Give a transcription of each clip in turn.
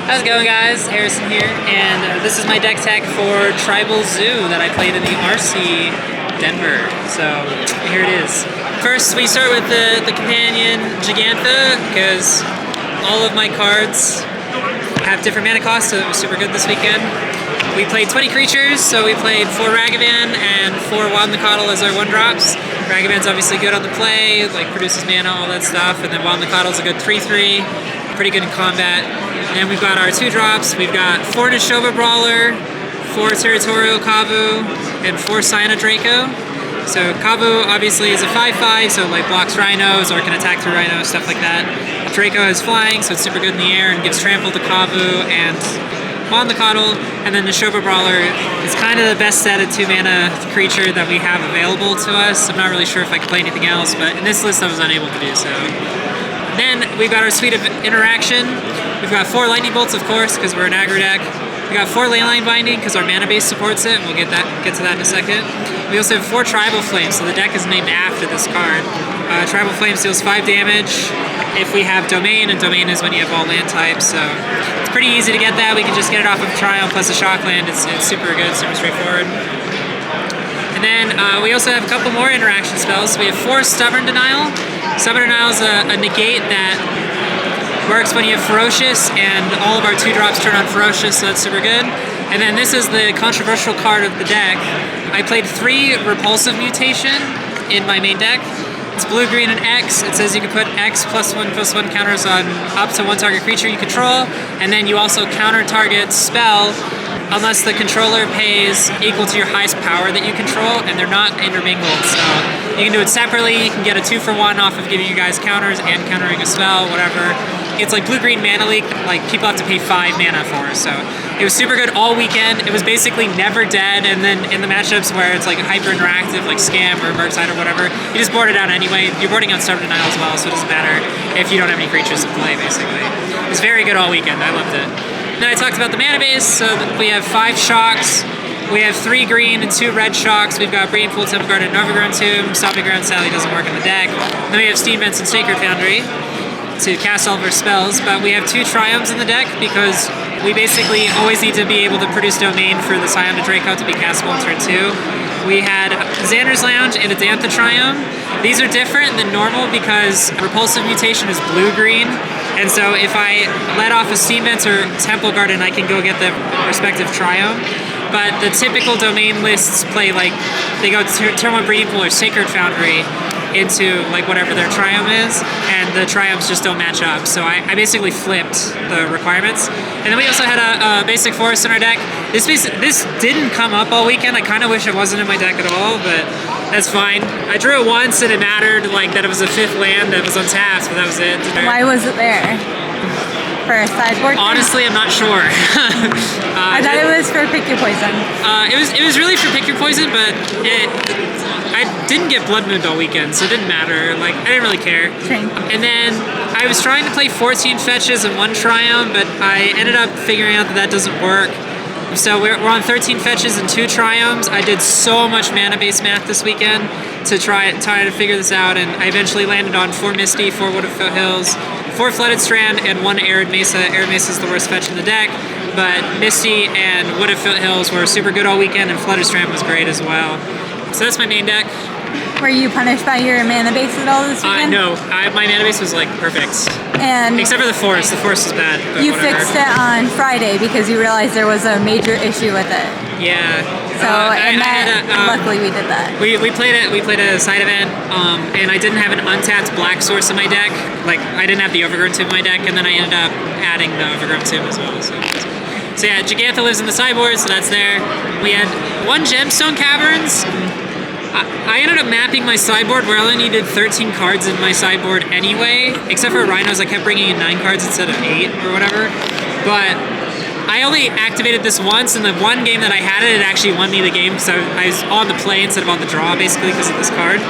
How's it going, guys? Harrison here, and this is my deck tech for Tribal Zoo that I played in the RC Denver. So here it is. First, we start with the companion Jegantha, because all of my cards have different mana costs, so it was super good this weekend. We played 20 creatures, so we played 4 Ragavan and 4 Wild Nacatl as our 1-drops. Ragavan's obviously good on the play, like produces mana, all that stuff, and then Wild Nacatl's a good 3/3, pretty good in combat. And then we've got our 2-drops. We've got 4 Nishova Brawler, 4 Territorial Kavu, and 4 Cyana Draco. So Kavu obviously is a 5/5, so like blocks rhinos or can attack through rhinos, stuff like that. Draco has flying, so it's super good in the air and gives trample to Kavu and Wild Nacatl. And then Nishova Brawler is kind of the best set of 2-mana creature that we have available to us. I'm not really sure if I can play anything else, but in this list I was unable to do so. Then we've got our suite of interaction. We've got 4 Lightning Bolts, of course, because we're an aggro deck. We got 4 Leyline Binding because our mana base supports it, and we'll get to that in a second. We also have 4 Tribal Flames, so the deck is named after this card. Tribal Flames deals 5 damage if we have Domain, and Domain is when you have all land types, so it's pretty easy to get that. We can just get it off of Triumph plus a Shockland. It's super good, super straightforward. And then we also have a couple more interaction spells. So we have 4 Stubborn Denial. Stubborn Denial is a negate that works when you have Ferocious, and all of our 2-drops turn on Ferocious, so that's super good. And then this is the controversial card of the deck. I played 3 Repulsive Mutation in my main deck. It's blue, green, and X. It says you can put X +1/+1 counters on up to 1 target creature you control, and then you also counter target spell unless the controller pays equal to your highest power that you control, and they're not intermingled. So you can do it separately. You can get a 2-for-1 off of giving you guys counters and countering a spell, whatever. It's like blue-green mana leak, like people have to pay 5 mana for, so it was super good all weekend. It was basically never dead, and then in the matchups where it's like hyper-interactive, like Scam or Murktide or whatever, you just board it out anyway. You're boarding out Stubborn Denial as well, so it doesn't matter if you don't have any creatures to play, basically. It was very good all weekend. I loved it. Then I talked about the mana base, so we have 5 Shocks. We have 3 green and 2 red Shocks. We've got Brainpool, Temple Guard, and Overgrown Tomb. Stomping Ground Sally doesn't work in the deck. Then we have Steam Vents and Sacred Foundry to cast all of our spells, but we have 2 Triumphs in the deck because we basically always need to be able to produce Domain for the Cyana Draco to be castable in turn 2. We had Xander's Lounge and a Dantha Triumph. These are different than normal because Repulsive Mutation is blue-green, and so if I let off a Steam Vents or Temple Garden, I can go get the respective Triumph. But the typical Domain lists play like, they go turn 1 Breeding Pool or Sacred Foundry into like whatever their Triumph is, and the Triumphs just don't match up. So I basically flipped the requirements. And then we also had a basic forest in our deck. This didn't come up all weekend. I kind of wish it wasn't in my deck at all, but that's fine. I drew it once and it mattered, like that it was a 5th land that was untapped, but that was it. Why was it there? For a sideboard? Honestly, I'm not sure. I thought it was for Pick Your Poison. It was really for Pick Your Poison, but I didn't get Blood Moon all weekend, so it didn't matter. Like, I didn't really care. Same. And then I was trying to play 14 fetches and 1 Triumph, but I ended up figuring out that doesn't work. So we're on 13 fetches and 2 Triumphs. I did so much mana-based math this weekend to try to figure this out, and I eventually landed on 4 Misty, 4 Wood of Hills, 4 Flooded Strand, and 1 Arid Mesa. Arid Mesa is the worst fetch in the deck, but Misty and Wood of Hills were super good all weekend, and Flooded Strand was great as well. So that's my main deck. Were you punished by your mana base at all this weekend? No, my mana base was like perfect. And except for the forest. The forest is bad. But you whatever. fixed it on Friday because you realized there was a major issue with it. Yeah. So luckily we did that. We played a side event, and I didn't have an untapped black source in my deck. Like I didn't have the Overgrown Tomb in my deck, and then I ended up adding the Overgrown Tomb as well. So yeah, Jegantha lives in the sideboard, so that's there. We had 1 Gemstone Caverns. I ended up mapping my sideboard where I only needed 13 cards in my sideboard anyway, except for Rhinos. I kept bringing in 9 cards instead of 8 or whatever. But I only activated this once, and the one game that I had it actually won me the game, so I was on the play instead of on the draw, basically, because of this card.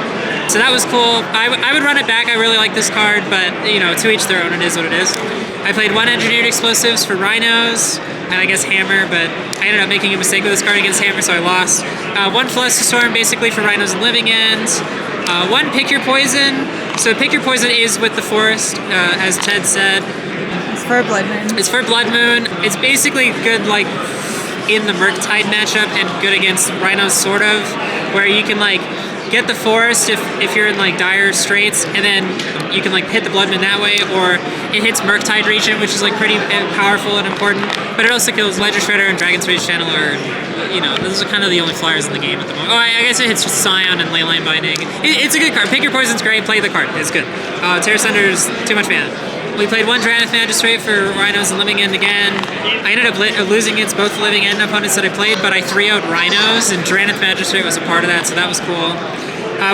So that was cool. I would run it back. I really like this card, but, you know, to each their own. It is what it is. I played 1 Engineered Explosives for Rhinos, and I guess Hammer, but I ended up making a mistake with this card against Hammer, so I lost. 1 Flusterstorm, basically for Rhinos and Living Ends. 1 Pick Your Poison. So Pick Your Poison is with the forest, as Ted said. for Blood Moon. It's for Blood Moon. It's basically good like in the Murktide matchup and good against Rhinos sort of, where you can like get the Forest if you're in like dire straits, and then you can like hit the Blood Moon that way, or it hits Murktide region, which is like pretty powerful and important, but it also kills Ledger Shredder and Dragon Space Channeler. You know, those are kind of the only flyers in the game at the moment. Oh, I guess it hits Scion and Leyline Binding. It's a good card. Pick Your Poison's great, play the card. It's good. Terra Sunder's too much mana. We played one Drannith Magistrate for Rhinos and Living End again. I ended up losing against both Living End opponents that I played, but I 3-0'd Rhinos, and Drannith Magistrate was a part of that, so that was cool.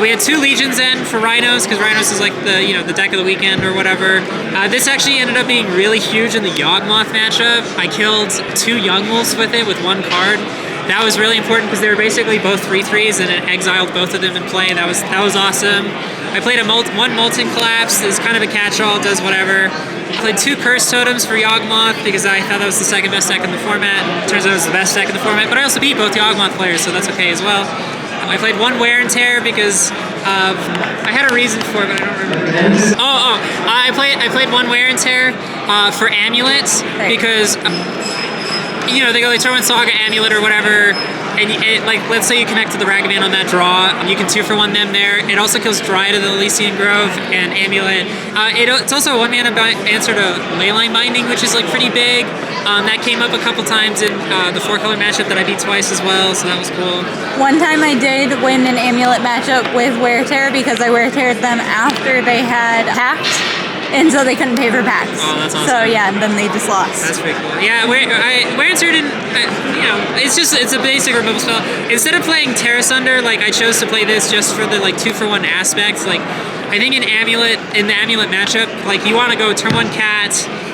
We had 2 Legions End for Rhinos, because Rhinos is like the deck of the weekend or whatever. This actually ended up being really huge in the Yawgmoth matchup. I killed 2 Young Wolves with it with 1 card. That was really important because they were basically both 3/3s, and it exiled both of them in play. That was awesome. I played one Molten Collapse. It's kind of a catch-all, does whatever. I played 2 Curse Totems for Yawgmoth because I thought that was the second best deck in the format. And it turns out it was the best deck in the format, but I also beat both Yawgmoth players, so that's okay as well. I played 1 Wear and Tear because I had a reason for it, but I don't remember what it is. I played 1 Wear and Tear for Amulets because you know, they go like throw in Saga Amulet or whatever, and like let's say you connect to the Ragavan on that draw, you can 2-for-1 them there. It also kills Dryad of the Elysian Grove and Amulet. It's also a 1-mana answer to Leyline Binding, which is like pretty big. That came up a couple times in the 4-color matchup that I beat twice as well, so that was cool. One time I did win an Amulet matchup with Wear Tear because I Wear Teared them after they had hacked, and so they couldn't pay for packs. Oh, that's awesome. So yeah, and then they just lost. That's pretty cool. Yeah, Wear and Tear didn't, you know, it's a basic removal spell. Instead of playing Terra Sunder, like I chose to play this just for the like 2-for-1 aspects. Like I think in the Amulet matchup, like you want to go turn 1 Cat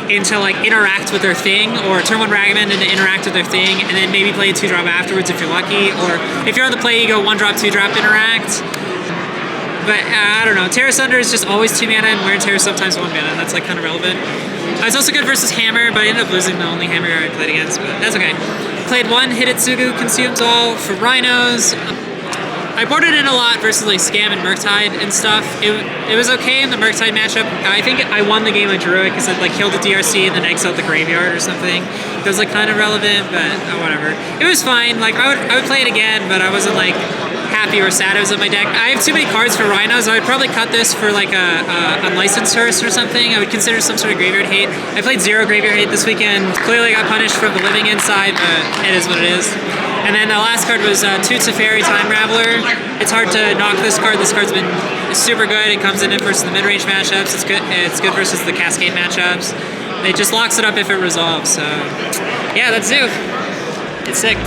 into like interact with their thing, or turn 1 Ragavan into interact with their thing, and then maybe play a 2-drop afterwards if you're lucky, or if you're on the play, you go 1-drop, 2-drop interact. But I don't know, Terra Sunder is just always 2 mana, and Wear and Tear is sometimes 1 mana, and that's like kind of relevant. It's also good versus Hammer, but I ended up losing the only Hammer I played against, but that's okay. Played 1 Hidetsugu Consumes All for Rhinos. I boarded in a lot versus like Scam and Murktide and stuff. It was okay in the Murktide matchup. I think I won the game with Druid because I like killed the DRC and then exiled the graveyard or something. It was like kind of relevant, but whatever. It was fine. Like I would play it again, but I wasn't like happy or sad it was on my deck. I have too many cards for Rhinos. I would probably cut this for like a Unlicensed Hearse or something. I would consider some sort of graveyard hate. I played 0 graveyard hate this weekend. Clearly I got punished from the Living Inside, but it is what it is. And then the last card was 2 Teferi Time Raveler. It's hard to knock this card. This card's been super good. It comes in versus the mid-range matchups. It's good versus the Cascade matchups. It just locks it up if it resolves. So yeah, that's Zoo. It's sick.